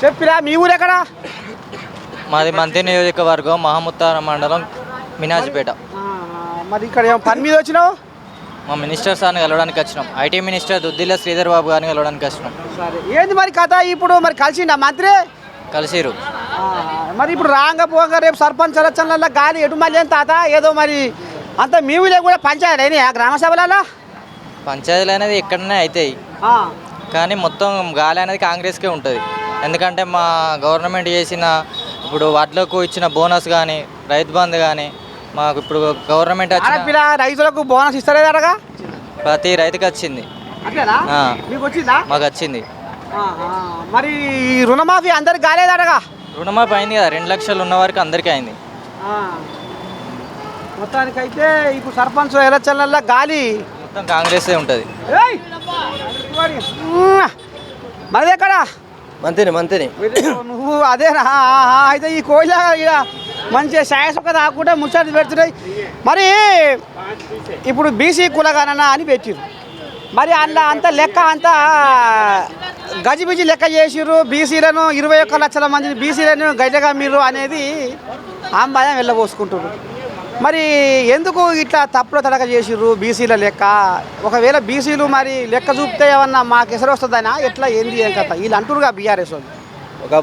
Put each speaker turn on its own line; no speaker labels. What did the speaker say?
చెప్పిరా మీ ఊరు ఎక్కడ?
మాది మంత్రి నియోజకవర్గం మహముత్తార మండలం మినాజ్పేట.
మరి ఇక్కడ ఏమో పని మీద వచ్చినావు?
మా మినిస్టర్ సార్ని కలవడానికి వచ్చినాం. ఐటీ మినిస్టర్ దుద్దిల్ల శ్రీధర్ బాబు గారిని కలవడానికి వచ్చినాం.
సరే ఏంది మరి కథ? ఇప్పుడు మరి కలిసిండా మంత్రి?
కలిసిరు.
మరి ఇప్పుడు రాంగ పోగా రేపు సర్పంచ్ ఎలక్షన్లలో గాలి ఎటు మళ్ళీ తాత ఏదో మరి అంత మీ ఊళ్ళో కూడా పంచాయతీ అయినాయి గ్రామ సభలలో?
పంచాయతీలు అనేది ఎక్కడనే అవుతాయి, కానీ మొత్తం గాలి అనేది కాంగ్రెస్కే ఉంటుంది. ఎందుకంటే మా గవర్నమెంట్ చేసిన ఇప్పుడు వడ్లకు ఇచ్చిన బోనస్ కానీ రైతు బంధు కానీ మాకు ఇప్పుడు గవర్నమెంట్
వచ్చిన రైతులకు బోనస్ ఇస్తలేదటగా?
ప్రతి రైతుకి వచ్చింది. మాకు వచ్చింది.
మరి రుణమాఫీ అందరికి కాలేదటగా?
రుణమాఫీ అయింది కదా, 2 లక్షలు ఉన్న వారికి అందరికీ అయింది.
మొత్తానికైతే ఇప్పుడు సర్పంచ్ ఎలక్షన్లలో గాలి
మొత్తం కాంగ్రెసే ఉంటుంది.
మనది ఎక్కడ?
మంత్రి
నువ్వు అదేనా? అయితే ఈ కోయిల మంచిగా శాయసుక తాకుంటే ముచ్చట్లు పెడుతున్నాయి. మరి ఇప్పుడు బీసీ కులగణన అని పెట్టిరు. మరి అందులో అంత లెక్క అంతా గజిబిజి లెక్క చేసిర్రు. బీసీలను 21 లక్షల మందిని బీసీలను గడ్డగా మీరు అనేది ఆంబాయం వెళ్ళబోసుకుంటారు. మరి ఎందుకు ఇట్లా తప్పుల తడక చేసిర్రు బీసీల లెక్క? ఒకవేళ బీసీలు మరి లెక్క చూపితే ఏమన్నా మాకు ఎసరు వస్తుందనా? ఎట్లా ఏంది ఏం కథ వీళ్ళు అంటురుగా బీఆర్ఎస్ వాళ్ళు?